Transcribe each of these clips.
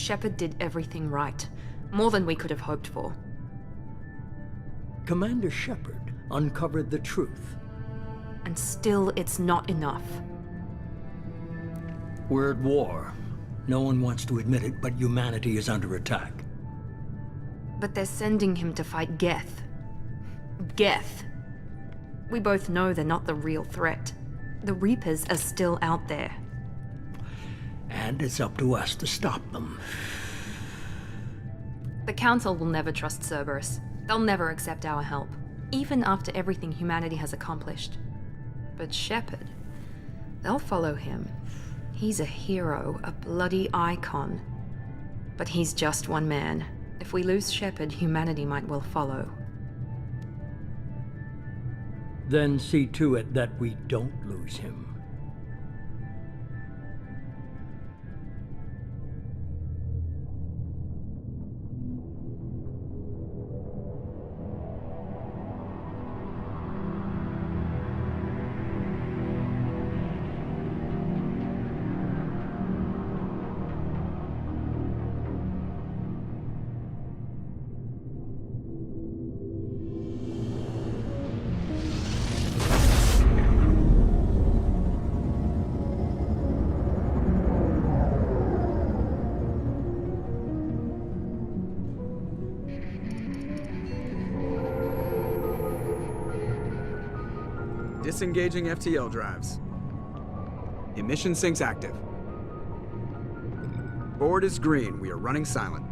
Shepard did everything right. More than we could have hoped for. Commander Shepard uncovered the truth. And still, it's not enough. We're at war. No one wants to admit it, but humanity is under attack. But they're sending him to fight Geth. Geth. We both know they're not the real threat. The Reapers are still out there. And it's up to us to stop them. The Council will never trust Cerberus. They'll never accept our help, even after everything humanity has accomplished. But Shepard, they'll follow him. He's a hero, a bloody icon. But he's just one man. If we lose Shepard, humanity might well follow. Then see to it that we don't lose him. Disengaging FTL drives. Emission sinks active. Board is green. We are running silent.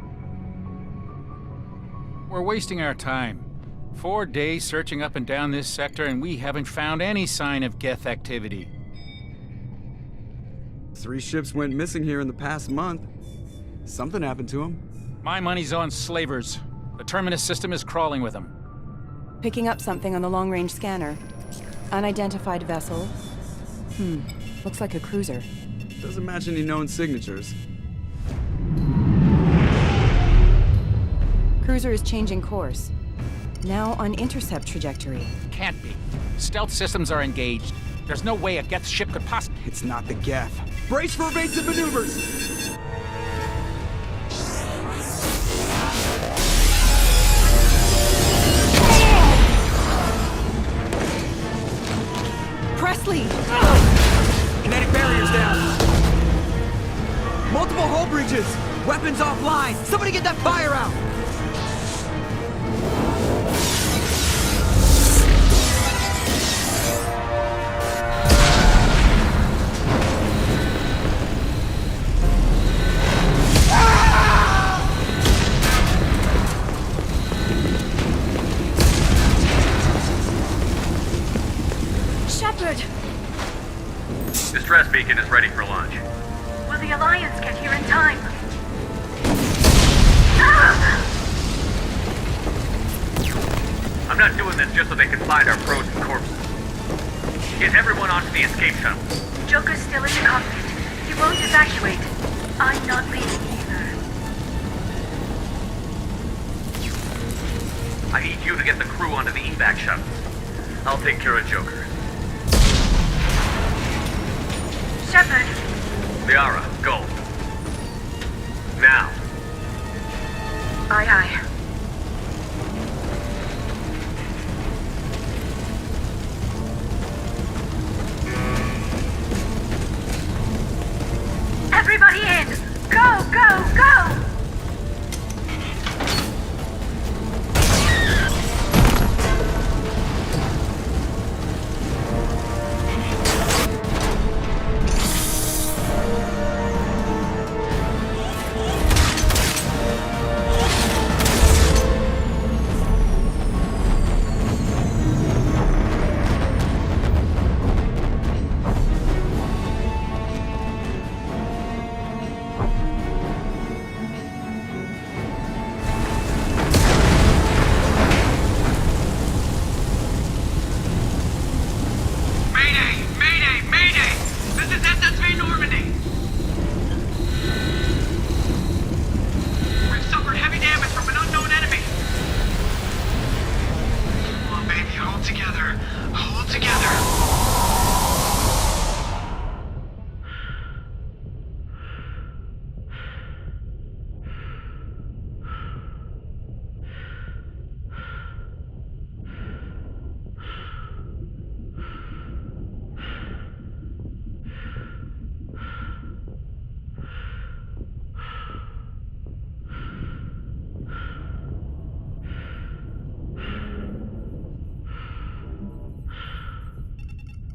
We're wasting our time. 4 days searching up and down this sector, and we haven't found any sign of Geth activity. 3 ships went missing here in the past month. Something happened to them. My money's on slavers. The Terminus system is crawling with them. Picking up something on the long-range scanner. Unidentified vessel. Looks like a cruiser. Doesn't match any known signatures. Cruiser is changing course. Now on intercept trajectory. Can't be. Stealth systems are engaged. There's no way a Geth ship could possibly... It's not the Geth. Brace for evasive maneuvers! Presley! Kinetic barriers down. Multiple hull breaches. Weapons offline. Somebody get that fire out. Shepard! Distress beacon is ready for launch. Will the Alliance get here in time? I'm not doing this just so they can find our frozen corpses. Get everyone onto the escape shuttle. Joker's still in the cockpit. He won't evacuate. I'm not leaving either. I need you to get the crew onto the evac shuttle. I'll take care of Joker. Shepard! Liara, go. Now. Aye, aye. Everybody in! Go, go, go!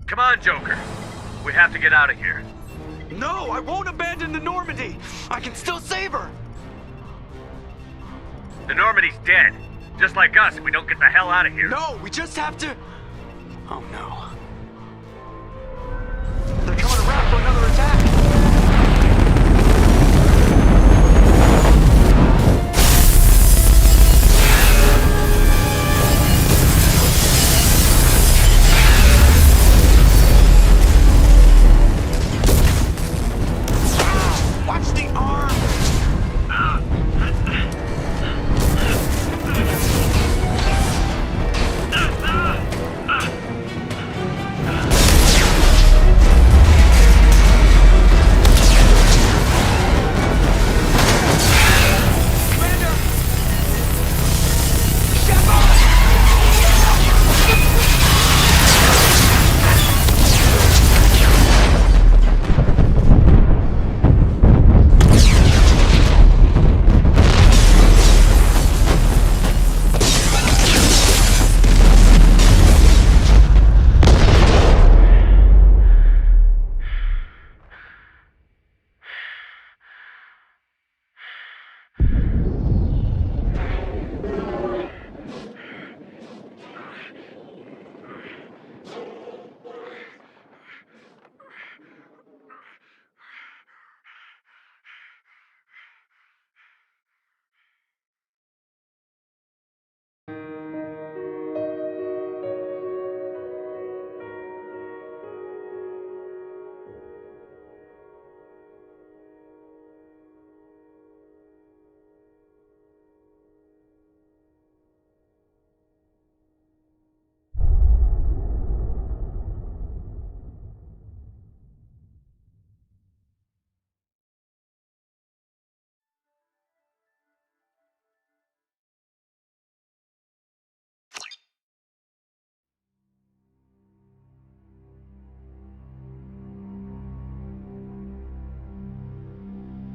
Come on, Joker. We have to get out of here. No, I won't abandon the Normandy. I can still save her. The Normandy's dead. Just like us if we don't get the hell out of here. No, we just have to... Oh no. They're coming around for another attack. Watch the arm!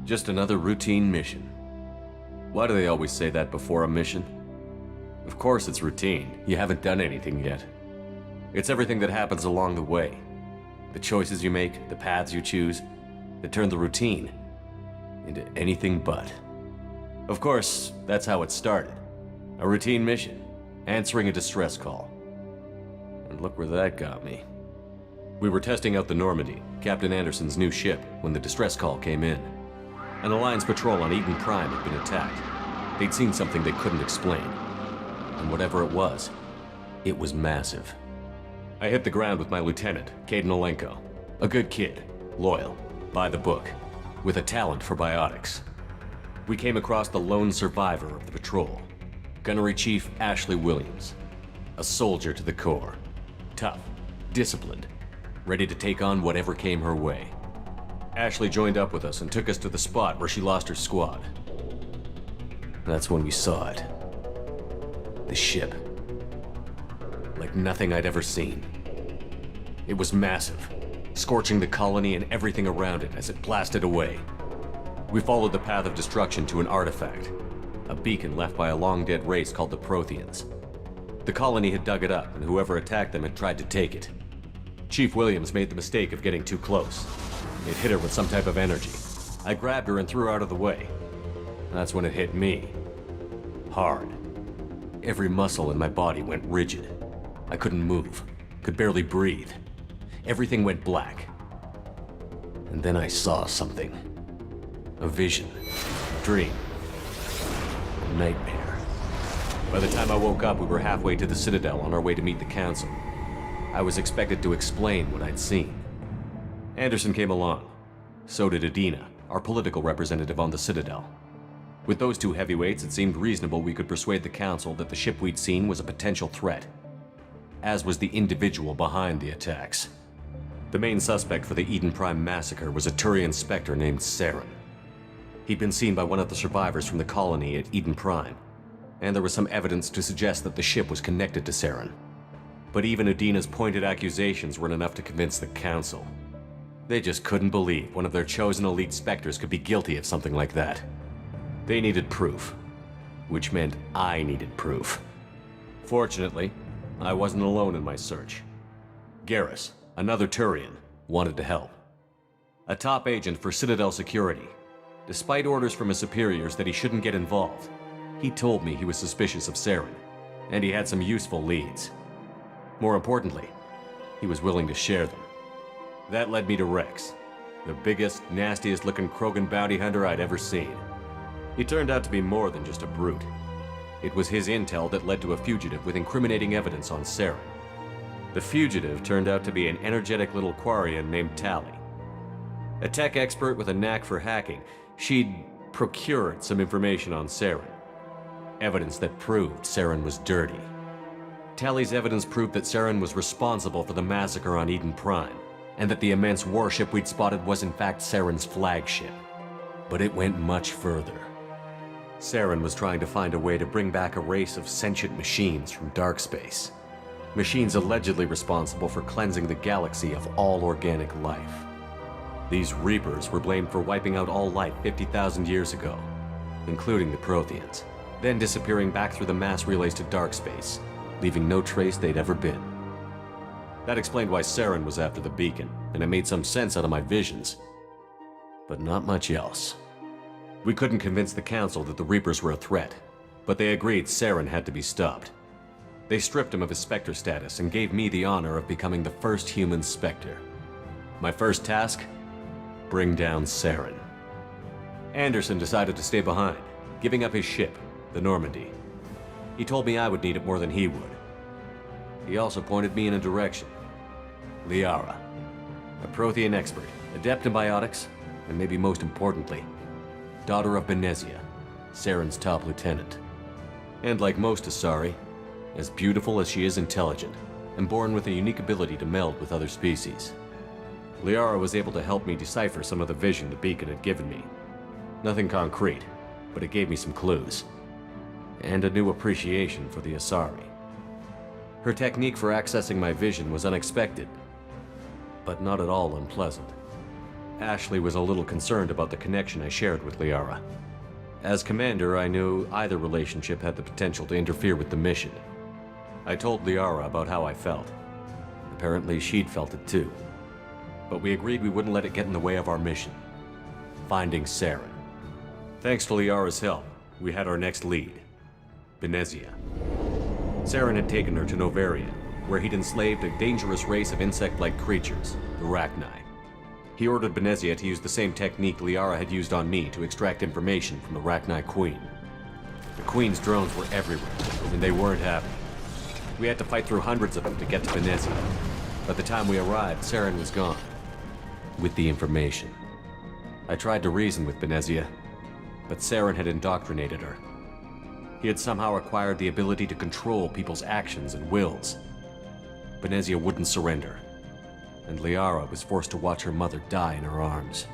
Just another routine mission. Why do they always say that before a mission? Of course it's routine. You haven't done anything yet. It's everything that happens along the way. The choices you make, the paths you choose, that turn the routine into anything but. Of course, that's how it started. A routine mission, answering a distress call. And look where that got me. We were testing out the Normandy, Captain Anderson's new ship, when the distress call came in. An Alliance patrol on Eden Prime had been attacked. They'd seen something they couldn't explain. And whatever it was massive. I hit the ground with my lieutenant, Caden Olenko. A good kid, loyal, by the book, with a talent for biotics. We came across the lone survivor of the patrol, Gunnery Chief Ashley Williams. A soldier to the core. Tough, disciplined, ready to take on whatever came her way. Ashley joined up with us and took us to the spot where she lost her squad. That's when we saw it. The ship. Like nothing I'd ever seen. It was massive, scorching the colony and everything around it as it blasted away. We followed the path of destruction to an artifact, a beacon left by a long-dead race called the Protheans. The colony had dug it up, and whoever attacked them had tried to take it. Chief Williams made the mistake of getting too close. It hit her with some type of energy. I grabbed her and threw her out of the way. That's when it hit me. Hard. Every muscle in my body went rigid. I couldn't move, could barely breathe. Everything went black. And then I saw something. A vision. A dream. A nightmare. By the time I woke up, we were halfway to the Citadel on our way to meet the Council. I was expected to explain what I'd seen. Anderson came along. So did Adina, our political representative on the Citadel. With those two heavyweights, it seemed reasonable we could persuade the Council that the ship we'd seen was a potential threat, as was the individual behind the attacks. The main suspect for the Eden Prime massacre was a Turian Spectre named Saren. He'd been seen by one of the survivors from the colony at Eden Prime, and there was some evidence to suggest that the ship was connected to Saren. But even Adina's pointed accusations weren't enough to convince the Council. They just couldn't believe one of their chosen elite Spectres could be guilty of something like that. They needed proof, which meant I needed proof. Fortunately, I wasn't alone in my search. Garrus, another Turian, wanted to help. A top agent for Citadel Security. Despite orders from his superiors that he shouldn't get involved, he told me he was suspicious of Saren, and he had some useful leads. More importantly, he was willing to share them. That led me to Rex, the biggest, nastiest-looking Krogan bounty hunter I'd ever seen. He turned out to be more than just a brute. It was his intel that led to a fugitive with incriminating evidence on Saren. The fugitive turned out to be an energetic little Quarian named Tali. A tech expert with a knack for hacking, she'd procured some information on Saren. Evidence that proved Saren was dirty. Tali's evidence proved that Saren was responsible for the massacre on Eden Prime, and that the immense warship we'd spotted was in fact Saren's flagship. But it went much further. Saren was trying to find a way to bring back a race of sentient machines from dark space. Machines allegedly responsible for cleansing the galaxy of all organic life. These Reapers were blamed for wiping out all life 50,000 years ago, including the Protheans, then disappearing back through the mass relays to dark space, leaving no trace they'd ever been. That explained why Saren was after the beacon, and it made some sense out of my visions. But not much else. We couldn't convince the Council that the Reapers were a threat, but they agreed Saren had to be stopped. They stripped him of his Spectre status and gave me the honor of becoming the first human Spectre. My first task? Bring down Saren. Anderson decided to stay behind, giving up his ship, the Normandy. He told me I would need it more than he would. He also pointed me in a direction. Liara, a Prothean expert, adept in biotics, and maybe most importantly, daughter of Benezia, Saren's top lieutenant. And like most Asari, as beautiful as she is intelligent, and born with a unique ability to meld with other species. Liara was able to help me decipher some of the vision the beacon had given me. Nothing concrete, but it gave me some clues. And a new appreciation for the Asari. Her technique for accessing my vision was unexpected, but not at all unpleasant. Ashley was a little concerned about the connection I shared with Liara. As commander, I knew either relationship had the potential to interfere with the mission. I told Liara about how I felt. Apparently, she'd felt it too. But we agreed we wouldn't let it get in the way of our mission. Finding Saren. Thanks to Liara's help, we had our next lead. Benezia. Saren had taken her to Novaria, where he'd enslaved a dangerous race of insect-like creatures, the Rachni. He ordered Benezia to use the same technique Liara had used on me to extract information from the Rachni Queen. The Queen's drones were everywhere, and they weren't happy. We had to fight through hundreds of them to get to Benezia. By the time we arrived, Saren was gone. With the information. I tried to reason with Benezia, but Saren had indoctrinated her. He had somehow acquired the ability to control people's actions and wills. Benezia wouldn't surrender, and Liara was forced to watch her mother die in her arms.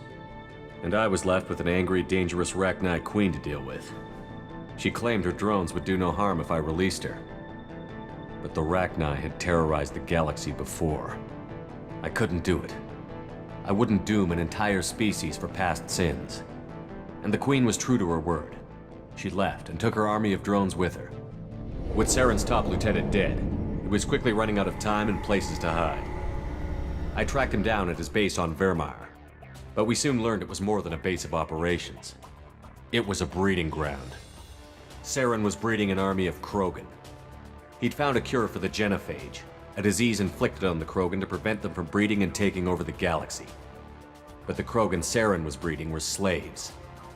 And I was left with an angry, dangerous Rachni Queen to deal with. She claimed her drones would do no harm if I released her. But the Rachni had terrorized the galaxy before. I couldn't do it. I wouldn't doom an entire species for past sins. And the Queen was true to her word. She left and took her army of drones with her. With Saren's top lieutenant dead, he was quickly running out of time and places to hide. I tracked him down at his base on Vermeer, but we soon learned it was more than a base of operations. It was a breeding ground. Saren was breeding an army of Krogan. He'd found a cure for the genophage, a disease inflicted on the Krogan to prevent them from breeding and taking over the galaxy. But the Krogan Saren was breeding were slaves,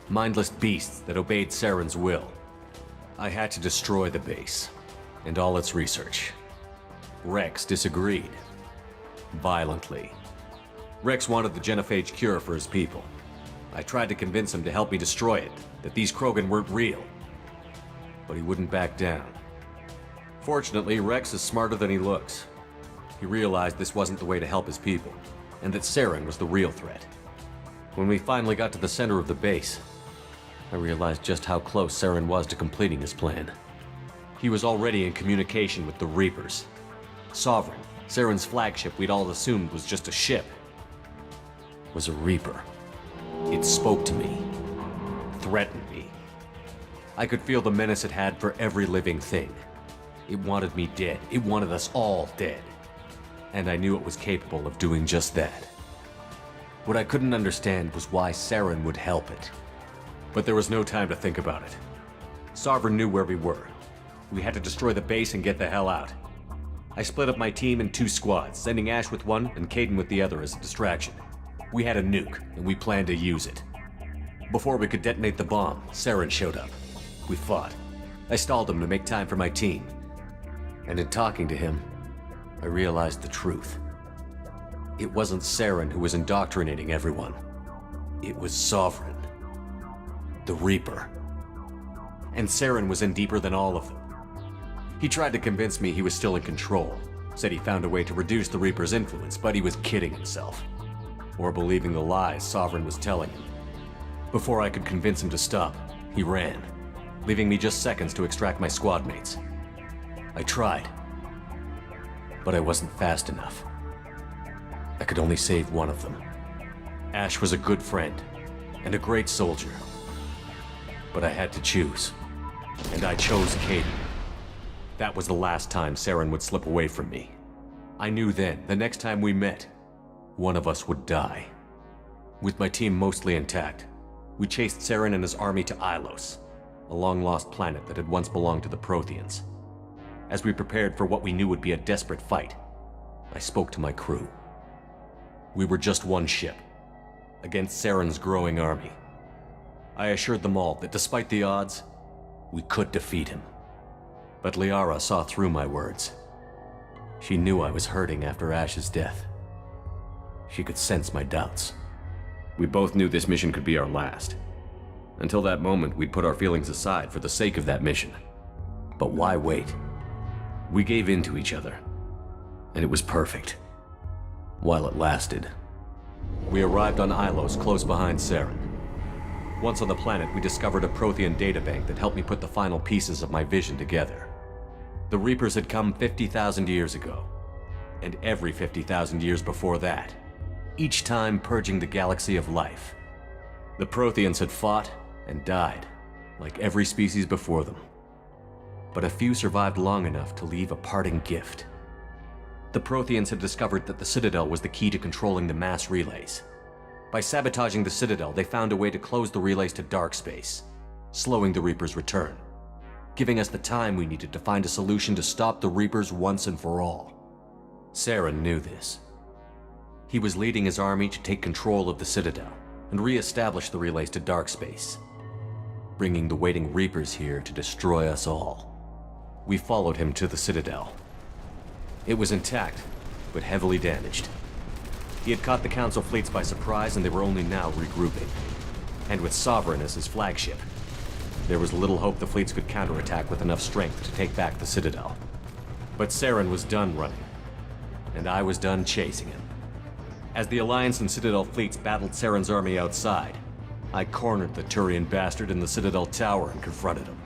mindless beasts that obeyed Saren's will. I had to destroy the base, and all its research. Rex disagreed. Violently. Rex wanted the genophage cure for his people. I tried to convince him to help me destroy it, that these Krogan weren't real. But he wouldn't back down. Fortunately, Rex is smarter than he looks. He realized this wasn't the way to help his people, and that Saren was the real threat. When we finally got to the center of the base, I realized just how close Saren was to completing his plan. He was already in communication with the Reapers. Sovereign, Saren's flagship we'd all assumed was just a ship, was a Reaper. It spoke to me, threatened me. I could feel the menace it had for every living thing. It wanted me dead. It wanted us all dead. and I knew it was capable of doing just that. What I couldn't understand was why Saren would help it. But there was no time to think about it. Sovereign knew where we were. We had to destroy the base and get the hell out. I split up my team in 2 squads, sending Ash with one and Caden with the other as a distraction. We had a nuke, and we planned to use it. Before we could detonate the bomb, Saren showed up. We fought. I stalled him to make time for my team. And in talking to him, I realized the truth. It wasn't Saren who was indoctrinating everyone. It was Sovereign. The Reaper. And Saren was in deeper than all of them. He tried to convince me he was still in control, said he found a way to reduce the Reaper's influence, but he was kidding himself. Or believing the lies Sovereign was telling him. Before I could convince him to stop, he ran, leaving me just seconds to extract my squad mates. I tried, but I wasn't fast enough. I could only save one of them. Ash was a good friend, and a great soldier. But I had to choose, and I chose Caden. That was the last time Saren would slip away from me. I knew then, the next time we met, one of us would die. With my team mostly intact, we chased Saren and his army to Ilos, a long-lost planet that had once belonged to the Protheans. As we prepared for what we knew would be a desperate fight, I spoke to my crew. We were just one ship, against Saren's growing army. I assured them all that despite the odds, we could defeat him. But Liara saw through my words. She knew I was hurting after Ash's death. She could sense my doubts. We both knew this mission could be our last. Until that moment, we'd put our feelings aside for the sake of that mission. But why wait? We gave in to each other, and it was perfect. While it lasted. We arrived on Ilos, close behind Saren. Once on the planet, we discovered a Prothean databank that helped me put the final pieces of my vision together. The Reapers had come 50,000 years ago, and every 50,000 years before that, each time purging the galaxy of life. The Protheans had fought and died, like every species before them. But a few survived long enough to leave a parting gift. The Protheans had discovered that the Citadel was the key to controlling the mass relays. By sabotaging the Citadel, they found a way to close the relays to dark space, slowing the Reaper's return, giving us the time we needed to find a solution to stop the Reapers once and for all. Saren knew this. He was leading his army to take control of the Citadel and re-establish the relays to dark space, bringing the waiting Reapers here to destroy us all. We followed him to the Citadel. It was intact, but heavily damaged. He had caught the Council fleets by surprise, and they were only now regrouping. And with Sovereign as his flagship, there was little hope the fleets could counterattack with enough strength to take back the Citadel. But Saren was done running, and I was done chasing him. As the Alliance and Citadel fleets battled Saren's army outside, I cornered the Turian bastard in the Citadel tower and confronted him.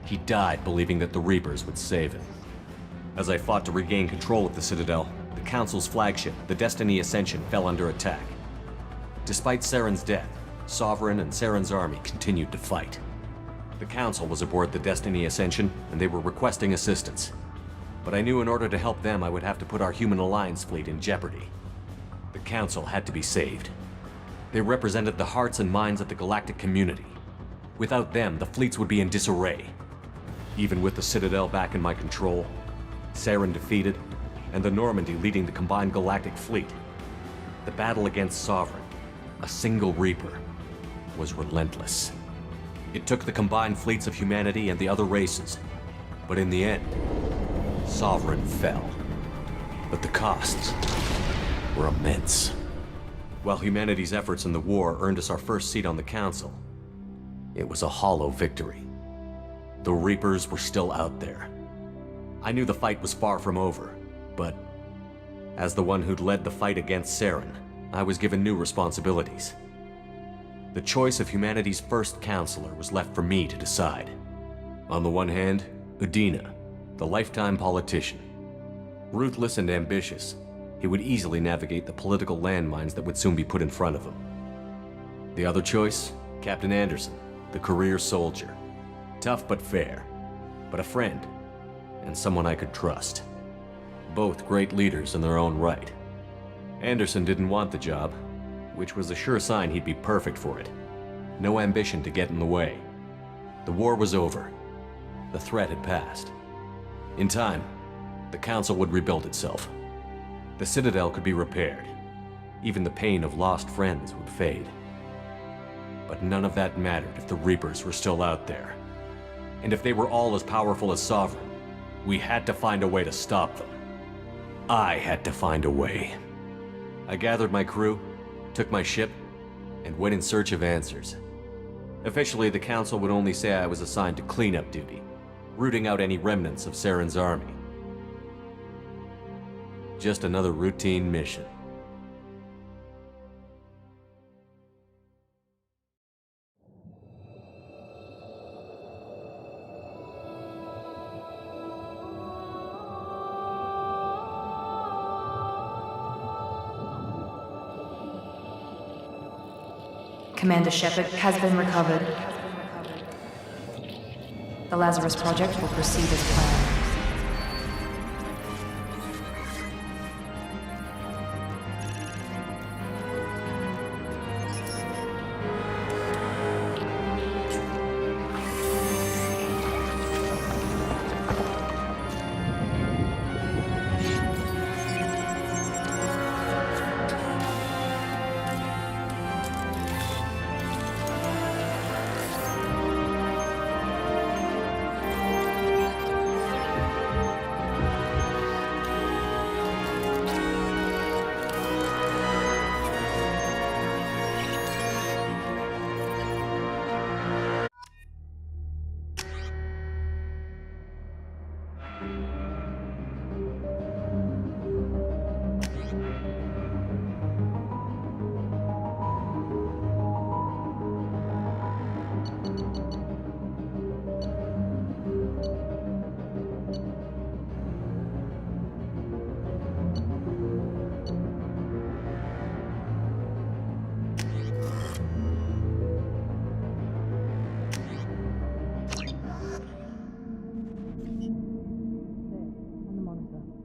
He died believing that the Reapers would save him. As I fought to regain control of the Citadel, the Council's flagship, the Destiny Ascension, fell under attack. Despite Saren's death, Sovereign and Saren's army continued to fight. The Council was aboard the Destiny Ascension, and they were requesting assistance. But I knew in order to help them, I would have to put our Human Alliance fleet in jeopardy. The Council had to be saved. They represented the hearts and minds of the galactic community. Without them, the fleets would be in disarray. Even with the Citadel back in my control, Saren defeated, and the Normandy leading the combined galactic fleet, the battle against Sovereign, a single Reaper, was relentless. It took the combined fleets of humanity and the other races, but in the end, Sovereign fell. But the costs were immense. While humanity's efforts in the war earned us our first seat on the Council, it was a hollow victory. The Reapers were still out there. I knew the fight was far from over, but as the one who'd led the fight against Saren, I was given new responsibilities. The choice of humanity's first counselor was left for me to decide. On the one hand, Udina, the lifetime politician. Ruthless and ambitious, he would easily navigate the political landmines that would soon be put in front of him. The other choice, Captain Anderson, the career soldier. Tough but fair, but a friend, and someone I could trust. Both great leaders in their own right. Anderson didn't want the job, which was a sure sign he'd be perfect for it. No ambition to get in the way. The war was over. The threat had passed. In time, the Council would rebuild itself. The Citadel could be repaired. Even the pain of lost friends would fade. But none of that mattered if the Reapers were still out there. And if they were all as powerful as Sovereign, we had to find a way to stop them. I had to find a way. I gathered my crew, took my ship, and went in search of answers. Officially, the Council would only say I was assigned to cleanup duty, rooting out any remnants of Saren's army. Just another routine mission. Commander Shepard has been recovered. The Lazarus Project will proceed as planned.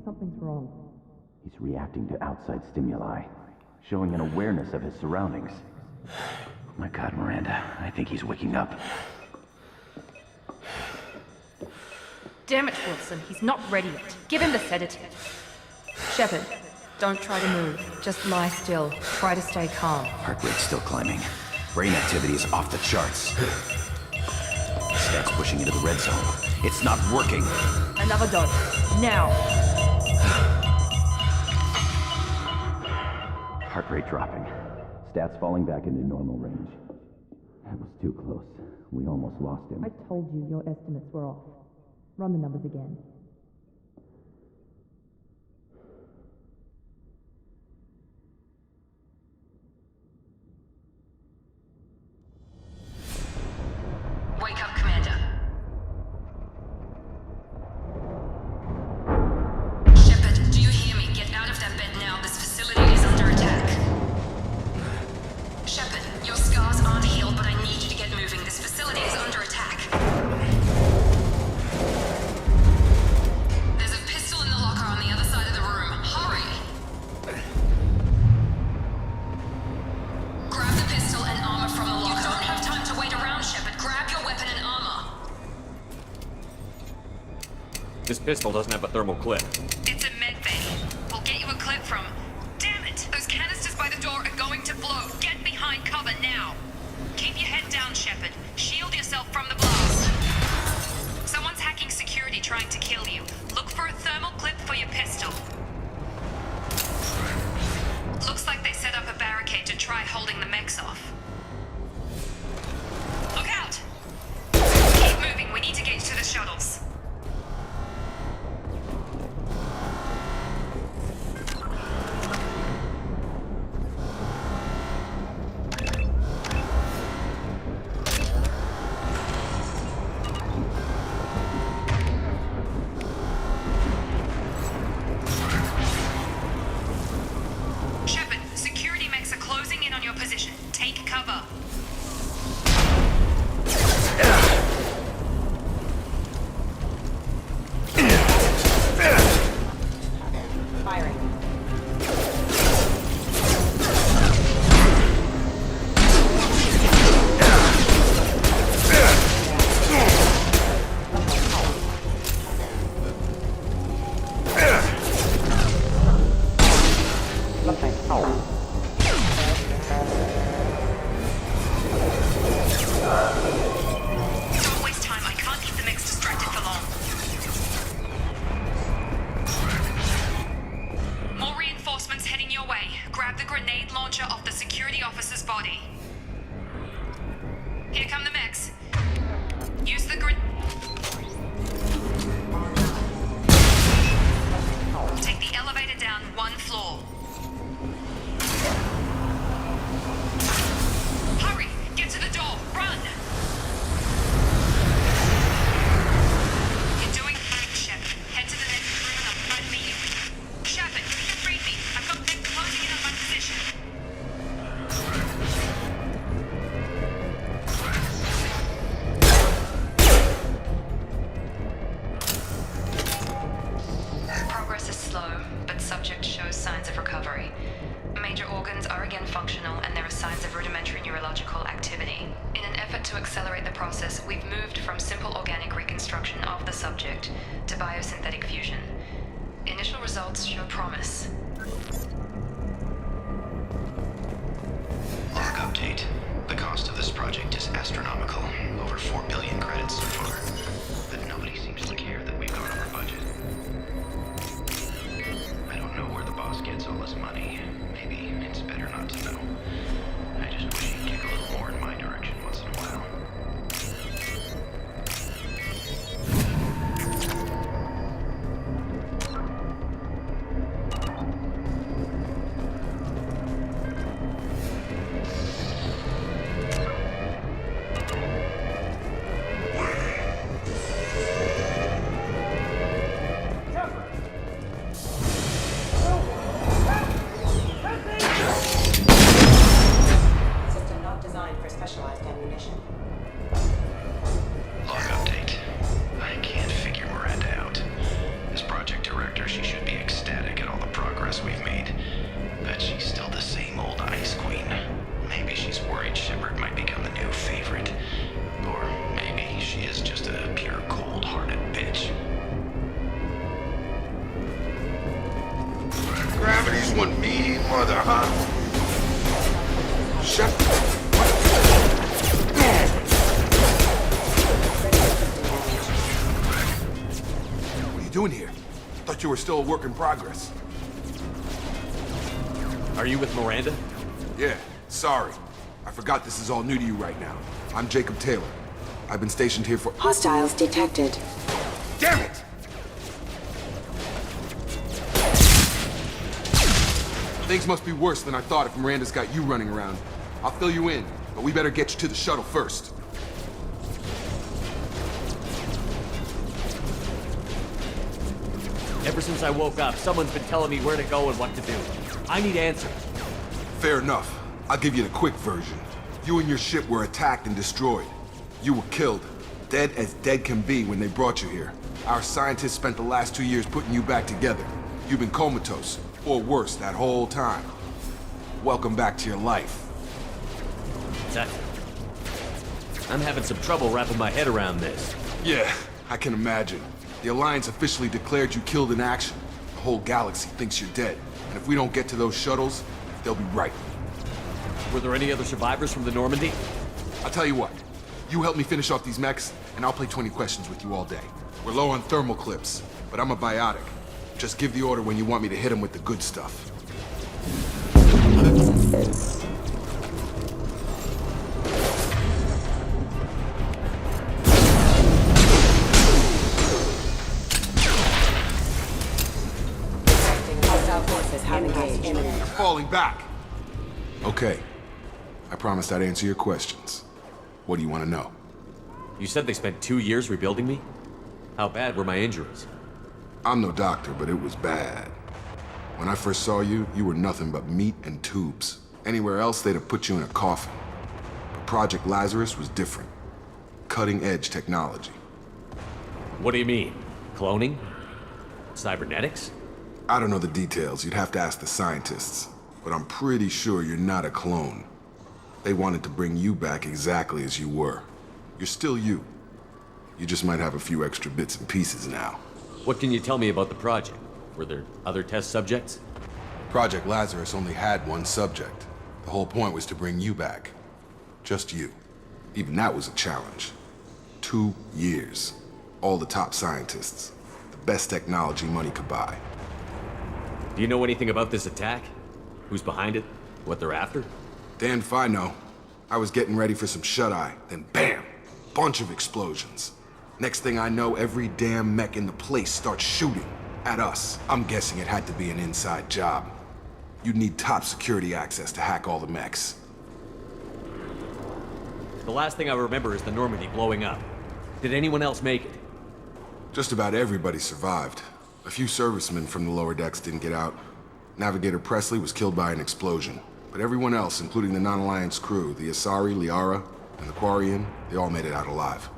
Something's wrong. He's reacting to outside stimuli, showing an awareness of his surroundings. Oh my God, Miranda, I think he's waking up. Damn it, Wilson, he's not ready yet. Give him the sedative. Shepard, don't try to move. Just lie still. Try to stay calm. Heart rate's still climbing. Brain activity is off the charts. Stats pushing into the red zone. It's not working. Another dose. Now. Heart rate dropping. Stats falling back into normal range. That was too close. We almost lost him. I told you your estimates were off. Run the numbers again. Wake up, Commander. Shepard, do you hear me? Get out of that bed now. This facility is under attack. Shepard, your scars aren't healed, but I need you to get moving. This facility is under attack. There's a pistol in the locker on the other side of the room. Hurry! Grab the pistol and armor from the locker. You don't have time to wait around, Shepard. Grab your weapon and armor. This pistol doesn't have a thermal clip. It's a medbay. We'll get you a clip from... Damn it! Those canisters by the door are going to blow. Get behind cover now. Keep your head down, Shepard. Shield yourself from the blast. Someone's hacking security trying to kill you. Look for a thermal clip for your pistol. Looks like they set up a barricade to try holding the mechs off. Look out! Keep moving. We need to get to the shuttles. Shepard, security mechs are closing in on your position. Take cover. again functional, and there are signs of rudimentary neurological activity. In an effort to accelerate the process, we've moved from simple organic reconstruction of the subject to biosynthetic fusion. Initial results show promise. Log update. The cost of this project is astronomical. Over 4 billion credits so far. But nobody seems to care that we've gone over budget. I don't know where the boss gets all his money. Maybe it's better not to know. I just wish he'd kick a little more in my direction once in a while. One mean mother, huh? Shut What are you doing here? Thought you were still a work in progress. Are you with Miranda? Yeah, sorry. I forgot this is all new to you right now. I'm Jacob Taylor. I've been stationed here for— Hostiles detected. Damn it! Things must be worse than I thought if Miranda's got you running around. I'll fill you in, but we better get you to the shuttle first. Ever since I woke up, someone's been telling me where to go and what to do. I need answers. Fair enough. I'll give you the quick version. You and your ship were attacked and destroyed. You were killed. Dead as dead can be when they brought you here. Our scientists spent the last 2 years putting you back together. You've been comatose, or worse, that whole time. Welcome back to your life. I'm having some trouble wrapping my head around this. Yeah, I can imagine. The Alliance officially declared you killed in action. The whole galaxy thinks you're dead. And if we don't get to those shuttles, they'll be right. Were there any other survivors from the Normandy? I'll tell you what. You help me finish off these mechs, and I'll play 20 questions with you all day. We're low on thermal clips, but I'm a biotic. Just give the order when you want me to hit him with the good stuff. You're falling back. Okay. I promised I'd answer your questions. What do you want to know? You said they spent 2 years rebuilding me? How bad were my injuries? I'm no doctor, but it was bad. When I first saw you, you were nothing but meat and tubes. Anywhere else, they'd have put you in a coffin. But Project Lazarus was different. Cutting-edge technology. What do you mean? Cloning? Cybernetics? I don't know the details. You'd have to ask the scientists. But I'm pretty sure you're not a clone. They wanted to bring you back exactly as you were. You're still you. You just might have a few extra bits and pieces now. What can you tell me about the project? Were there other test subjects? Project Lazarus only had one subject. The whole point was to bring you back. Just you. Even that was a challenge. 2 years. All the top scientists. The best technology money could buy. Do you know anything about this attack? Who's behind it? What they're after? Damned if I know. I was getting ready for some shut-eye, then bam! Bunch of explosions. Next thing I know, every damn mech in the place starts shooting at us. I'm guessing it had to be an inside job. You'd need top security access to hack all the mechs. The last thing I remember is the Normandy blowing up. Did anyone else make it? Just about everybody survived. A few servicemen from the lower decks didn't get out. Navigator Presley was killed by an explosion. But everyone else, including the non-Alliance crew, the Asari, Liara, and the Quarian, they all made it out alive.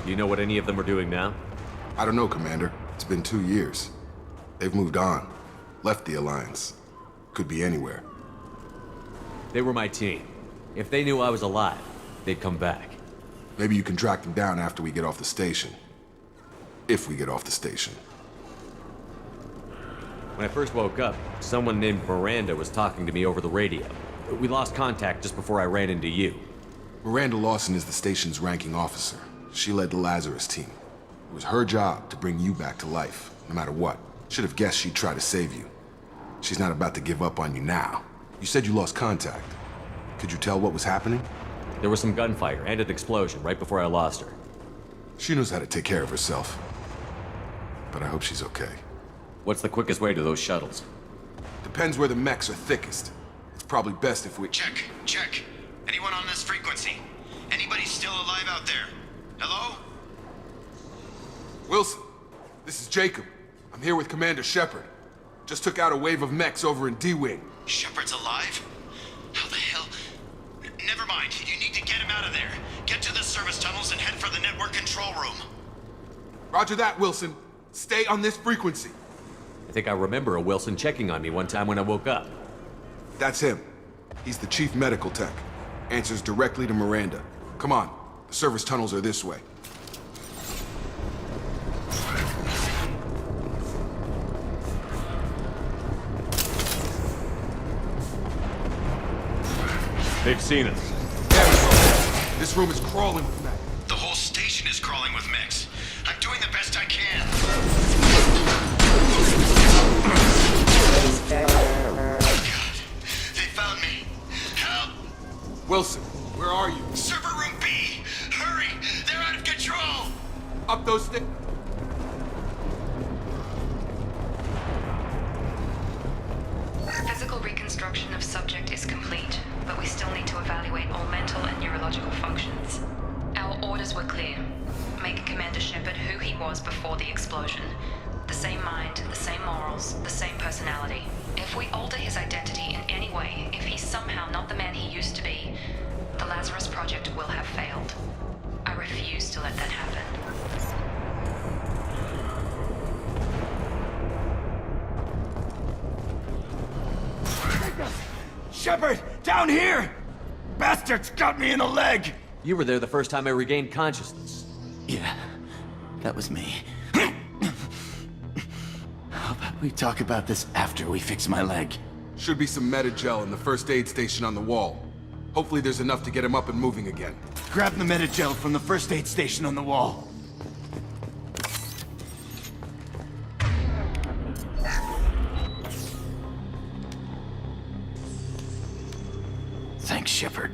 Do you know what any of them are doing now? I don't know, Commander. It's been 2 years. They've moved on. Left the Alliance. Could be anywhere. They were my team. If they knew I was alive, they'd come back. Maybe you can track them down after we get off the station. If we get off the station. When I first woke up, someone named Miranda was talking to me over the radio. We lost contact just before I ran into you. Miranda Lawson is the station's ranking officer. She led the Lazarus team. It was her job to bring you back to life, no matter what. Should have guessed she'd try to save you. She's not about to give up on you now. You said you lost contact. Could you tell what was happening? There was some gunfire and an explosion right before I lost her. She knows how to take care of herself. But I hope she's okay. What's the quickest way to those shuttles? Depends where the mechs are thickest. It's probably best if we... Check. Anyone on this frequency? Anybody still alive out there? Hello? Wilson, this is Jacob. I'm here with Commander Shepard. Just took out a wave of mechs over in D-Wing. Shepard's alive? How the hell? Never mind. You need to get him out of there. Get to the service tunnels and head for the network control room. Roger that, Wilson. Stay on this frequency. I think I remember a Wilson checking on me one time when I woke up. That's him. He's the chief medical tech. Answers directly to Miranda. Come on. The service tunnels are this way. They've seen us. Damn it. This room is crawling with mech. The whole station is crawling with mechs. I'm doing the best I can. God, they found me. Help! Wilson, where are you? Server room B! Hurry! They're out of control! Up those stairs. Physical reconstruction of subject is complete, but we still need to evaluate all mental and neurological functions. Our orders were clear. Make Commander Shepard who he was before the explosion. The same mind, the same morals, the same personality. If we alter his identity in any way, if he's somehow not the man he used to be, the Lazarus Project will have failed. I refuse to let that happen. Shepard! Down here! Bastards got me in the leg! You were there the first time I regained consciousness. Yeah, that was me. How about we talk about this after we fix my leg? Should be some Metagel in the first aid station on the wall. Hopefully there's enough to get him up and moving again. Grab the Metagel from the first aid station on the wall. Thanks, Shepard.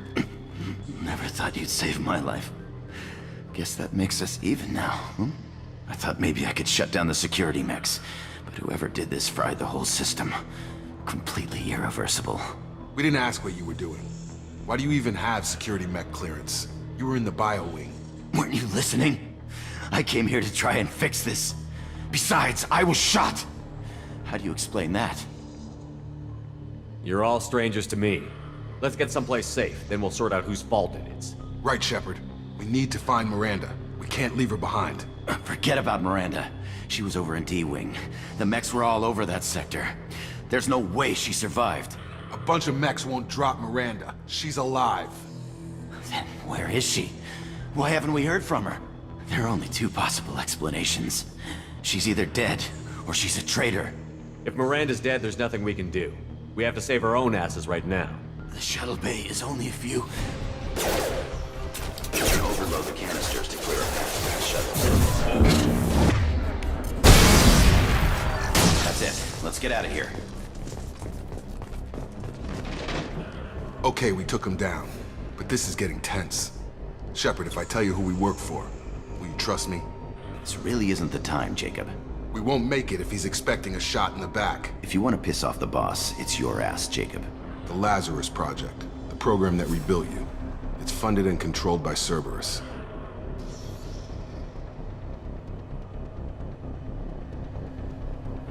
Never thought you'd save my life. Guess that makes us even now, hmm? I thought maybe I could shut down the security mechs, but whoever did this fried the whole system. Completely irreversible. We didn't ask what you were doing. Why do you even have security mech clearance? You were in the bio wing. Weren't you listening? I came here to try and fix this. Besides, I was shot! How do you explain that? You're all strangers to me. Let's get someplace safe, then we'll sort out whose fault it is. Right, Shepard. We need to find Miranda. We can't leave her behind. Forget about Miranda. She was over in D-Wing. The mechs were all over that sector. There's no way she survived. A bunch of mechs won't drop Miranda. She's alive. Then where is she? Why haven't we heard from her? There are only two possible explanations. She's either dead, or she's a traitor. If Miranda's dead, there's nothing we can do. We have to save our own asses right now. The shuttle bay is only a few... You can overload the canisters to clear a path to the shuttle. That's it. Let's get out of here. Okay, we took him down. But this is getting tense. Shepard, if I tell you who we work for, will you trust me? This really isn't the time, Jacob. We won't make it if he's expecting a shot in the back. If you want to piss off the boss, it's your ass, Jacob. The Lazarus Project, the program that rebuilt you. It's funded and controlled by Cerberus.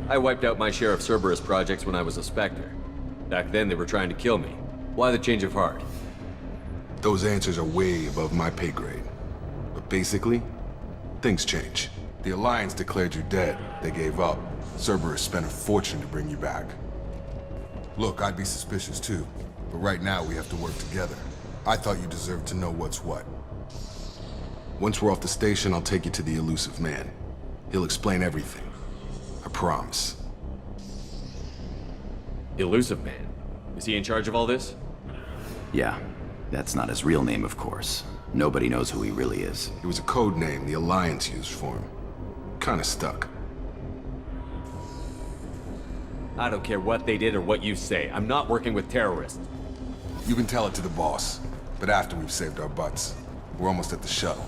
I wiped out my share of Cerberus projects when I was a Spectre. Back then they were trying to kill me. Why the change of heart? Those answers are way above my pay grade. But basically, things change. The Alliance declared you dead. They gave up. Cerberus spent a fortune to bring you back. Look, I'd be suspicious too, but right now we have to work together. I thought you deserved to know what's what. Once we're off the station, I'll take you to the elusive man. He'll explain everything. I promise. Elusive Man? Is he in charge of all this? Yeah, that's not his real name, of course. Nobody knows who he really is. It was a code name the Alliance used for him. Kinda stuck. I don't care what they did or what you say. I'm not working with terrorists. You can tell it to the boss, but after we've saved our butts. We're almost at the shuttle.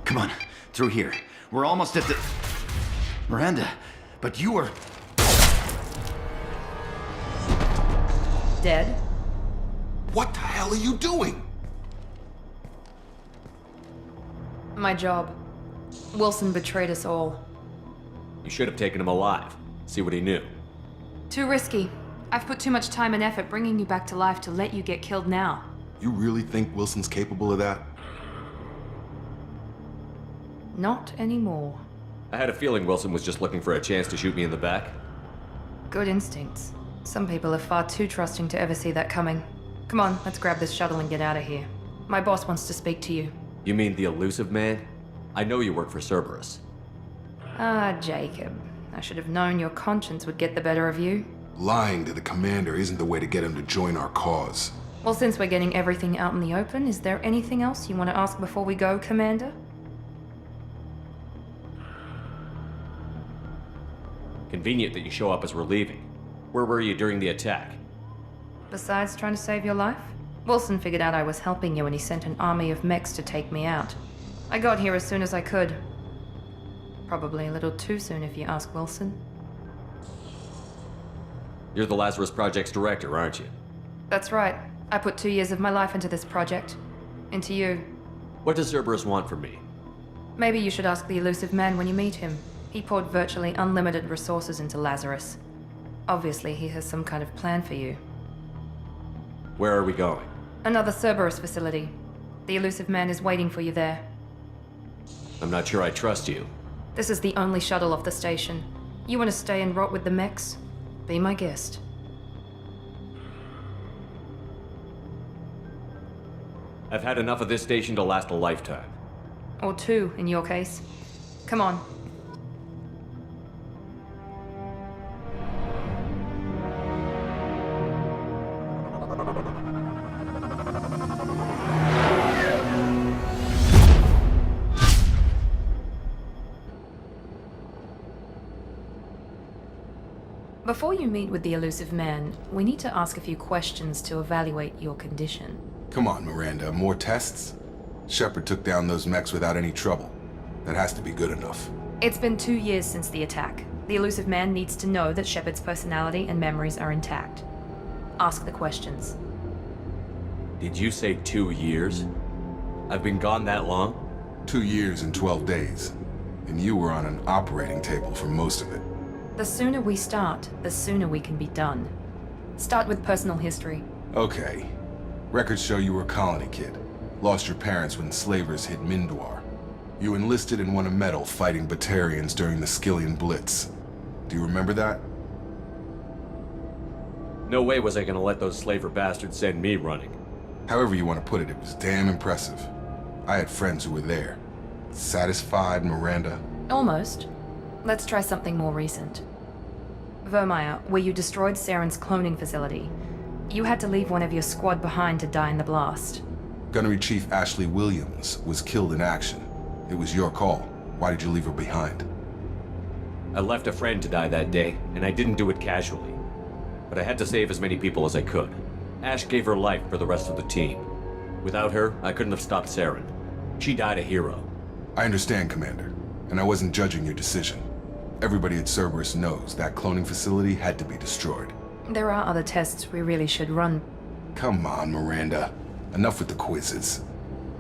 Come on, through here. We're almost at the... Miranda, but you were... Dead? What the hell are you doing? My job. Wilson betrayed us all. You should have taken him alive. See what he knew. Too risky. I've put too much time and effort bringing you back to life to let you get killed now. You really think Wilson's capable of that? Not anymore. I had a feeling Wilson was just looking for a chance to shoot me in the back. Good instincts. Some people are far too trusting to ever see that coming. Come on, let's grab this shuttle and get out of here. My boss wants to speak to you. You mean the elusive man? I know you work for Cerberus. Ah, Jacob. I should have known your conscience would get the better of you. Lying to the commander isn't the way to get him to join our cause. Well, since we're getting everything out in the open, is there anything else you want to ask before we go, Commander? Convenient that you show up as we're leaving. Where were you during the attack? Besides trying to save your life? Wilson figured out I was helping you and he sent an army of mechs to take me out. I got here as soon as I could. Probably a little too soon if you ask Wilson. You're the Lazarus Project's director, aren't you? That's right. I put 2 years of my life into this project. Into you. What does Cerberus want from me? Maybe you should ask the elusive man when you meet him. He poured virtually unlimited resources into Lazarus. Obviously, he has some kind of plan for you. Where are we going? Another Cerberus facility. The elusive man is waiting for you there. I'm not sure I trust you. This is the only shuttle off the station. You want to stay and rot with the mechs? Be my guest. I've had enough of this station to last a lifetime. Or 2, in your case. Come on. Before you meet with the elusive man, we need to ask a few questions to evaluate your condition. Come on, Miranda, more tests? Shepard took down those mechs without any trouble. That has to be good enough. It's been 2 years since the attack. The elusive man needs to know that Shepard's personality and memories are intact. Ask the questions. Did you say 2 years? I've been gone that long? 2 years and 12 days. And you were on an operating table for most of it. The sooner we start, the sooner we can be done. Start with personal history. Okay. Records show you were a colony kid. Lost your parents when slavers hit Mindwar. You enlisted and won a medal fighting Batarians during the Skillian Blitz. Do you remember that? No way was I gonna let those slaver bastards send me running. However you want to put it, it was damn impressive. I had friends who were there. Satisfied, Miranda? Almost. Let's try something more recent. Vermeer, where you destroyed Saren's cloning facility. You had to leave one of your squad behind to die in the blast. Gunnery Chief Ashley Williams was killed in action. It was your call. Why did you leave her behind? I left a friend to die that day, and I didn't do it casually. But I had to save as many people as I could. Ash gave her life for the rest of the team. Without her, I couldn't have stopped Saren. She died a hero. I understand, Commander, and I wasn't judging your decision. Everybody at Cerberus knows that cloning facility had to be destroyed. There are other tests we really should run. Come on, Miranda. Enough with the quizzes.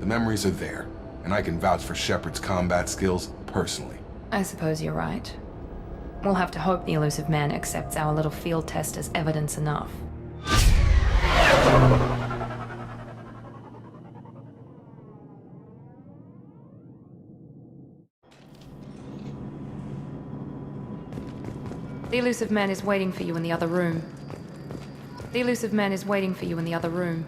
The memories are there, and I can vouch for Shepard's combat skills personally. I suppose you're right. We'll have to hope the elusive man accepts our little field test as evidence enough. The elusive man is waiting for you in the other room. The elusive man is waiting for you in the other room.